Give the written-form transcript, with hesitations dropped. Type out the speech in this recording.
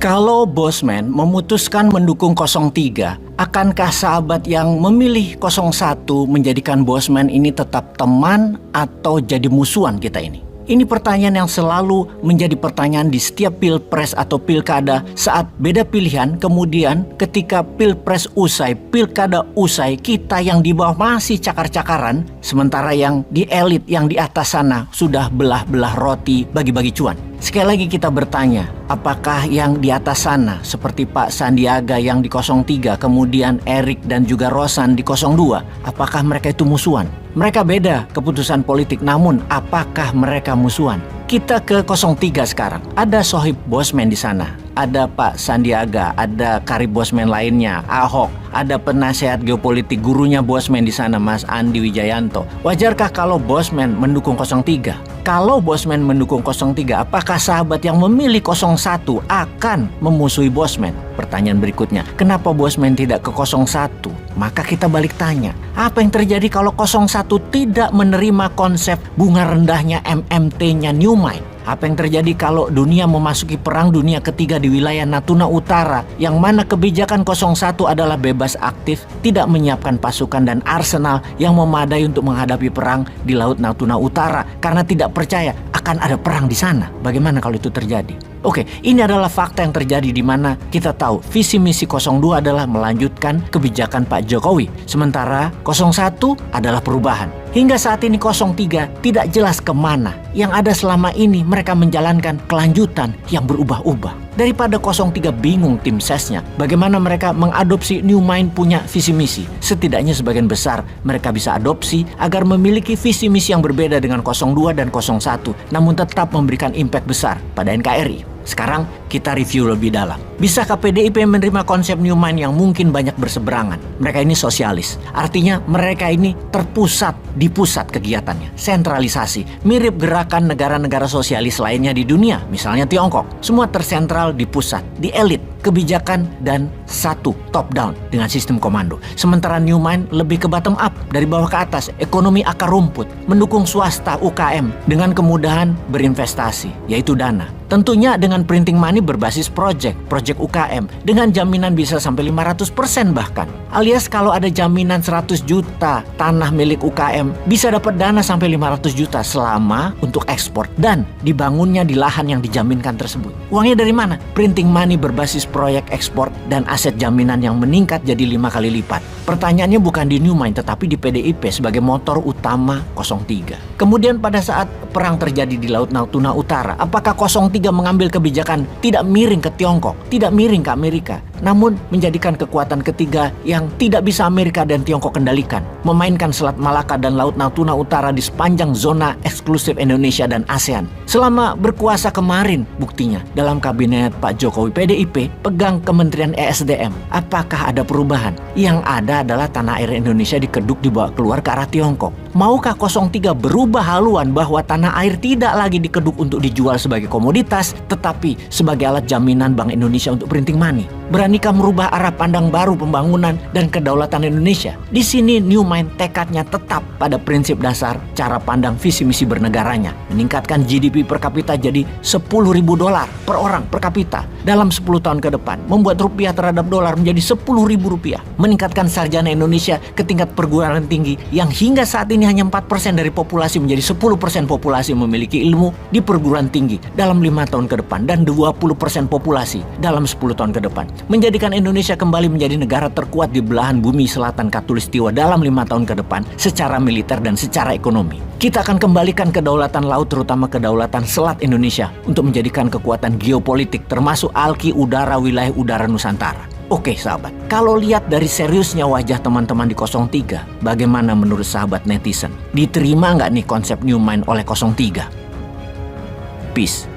Kalau Bosman memutuskan mendukung 03, akankah sahabat yang memilih 01 menjadikan Bosman ini tetap teman atau jadi musuhan kita ini? Ini pertanyaan yang selalu menjadi pertanyaan di setiap pilpres atau pilkada saat beda pilihan. Kemudian ketika pilpres usai, pilkada usai, kita yang di bawah masih cakar-cakaran, sementara yang di elit, yang di atas sana sudah belah-belah roti, bagi-bagi cuan. Sekali lagi kita bertanya, apakah yang di atas sana seperti Pak Sandiaga yang di 03, kemudian Erik dan juga Rosan di 02, apakah mereka itu musuhan? Mereka beda keputusan politik, namun apakah mereka musuhan? Kita ke 03 sekarang. Ada Sohib Bosman di sana. Ada Pak Sandiaga, ada karib Bosman lainnya, Ahok, ada penasehat geopolitik gurunya Bosman di sana, Mas Andi Wijayanto. Wajarkah kalau Bosman mendukung 03? Kalau Bosman mendukung 03, apakah sahabat yang memilih 01 akan memusuhi Bosman? Pertanyaan berikutnya, kenapa Bosman tidak ke 01? Maka kita balik tanya, apa yang terjadi kalau 01 tidak menerima konsep bunga rendahnya MMT-nya New Mind? Apa yang terjadi kalau dunia memasuki perang dunia ketiga di wilayah Natuna Utara, yang mana kebijakan 01 adalah bebas aktif, tidak menyiapkan pasukan dan arsenal yang memadai untuk menghadapi perang di Laut Natuna Utara karena tidak percaya akan ada perang di sana. Bagaimana kalau itu terjadi? Oke, ini adalah fakta yang terjadi di mana kita tahu visi misi 02 adalah melanjutkan kebijakan Pak Jokowi. Sementara 01 adalah perubahan. Hingga saat ini 03 tidak jelas kemana. Yang ada selama ini mereka menjalankan kelanjutan yang berubah-ubah. Daripada 03 bingung tim sesnya bagaimana mereka mengadopsi New Mind punya visi misi. Setidaknya sebagian besar mereka bisa adopsi agar memiliki visi misi yang berbeda dengan 02 dan 01, namun tetap memberikan impact besar pada NKRI. Sekarang kita review lebih dalam. Bisakah PDIP menerima konsep New Mind yang mungkin banyak berseberangan? Mereka ini sosialis. Artinya mereka ini terpusat, di pusat kegiatannya. Sentralisasi. Mirip gerakan negara-negara sosialis lainnya di dunia. Misalnya Tiongkok. Semua tersentral di pusat, di elit. Kebijakan dan satu top down dengan sistem komando. Sementara New Mind lebih ke bottom up, dari bawah ke atas, ekonomi akar rumput, mendukung swasta UKM dengan kemudahan berinvestasi, yaitu dana. Tentunya dengan printing money berbasis project UKM dengan jaminan bisa sampai 500% bahkan. Alias kalau ada jaminan 100 juta tanah milik UKM bisa dapat dana sampai 500 juta selama untuk ekspor dan dibangunnya di lahan yang dijaminkan tersebut. Uangnya dari mana? Printing money berbasis proyek ekspor dan aset jaminan yang meningkat jadi 5 kali lipat. Pertanyaannya bukan di New Mind tetapi di PDIP sebagai motor utama 03. Kemudian pada saat perang terjadi di Laut Natuna Utara, apakah 03 mengambil kebijakan tidak miring ke Tiongkok, tidak miring ke Amerika, namun menjadikan kekuatan ketiga yang tidak bisa Amerika dan Tiongkok kendalikan, memainkan Selat Malaka dan Laut Natuna Utara di sepanjang zona eksklusif Indonesia dan ASEAN. Selama berkuasa kemarin, buktinya dalam kabinet Pak Jokowi, PDIP pegang Kementerian ESDM. Apakah ada perubahan? Yang ada adalah tanah air Indonesia dikeduk dibawa keluar ke arah Tiongkok. Maukah 03 berubah haluan bahwa tanah air tidak lagi dikeduk untuk dijual sebagai komoditas, tetapi sebagai alat jaminan Bank Indonesia untuk printing money? Beranikah merubah arah pandang baru pembangunan dan kedaulatan Indonesia? Di sini New Mind tekadnya tetap pada prinsip dasar cara pandang visi misi bernegaranya, meningkatkan GDP per kapita jadi $10.000 per orang per kapita dalam 10 tahun ke depan, membuat rupiah terhadap dolar menjadi $10.000, meningkatkan sarjana Indonesia ke tingkat perguruan tinggi yang hingga saat ini hanya 4% dari populasi menjadi 10% populasi memiliki ilmu di perguruan tinggi dalam 5 tahun ke depan dan 20% populasi dalam 10 tahun ke depan. Menjadikan Indonesia kembali menjadi negara terkuat di belahan bumi selatan Katulistiwa dalam 5 tahun ke depan secara militer dan secara ekonomi. Kita akan kembalikan kedaulatan laut, terutama kedaulatan selat Indonesia untuk menjadikan kekuatan geopolitik termasuk alki udara wilayah udara Nusantara. Oke sahabat, kalau lihat dari seriusnya wajah teman-teman di 03, bagaimana menurut sahabat netizen? Diterima nggak nih konsep New Mind oleh 03? Peace.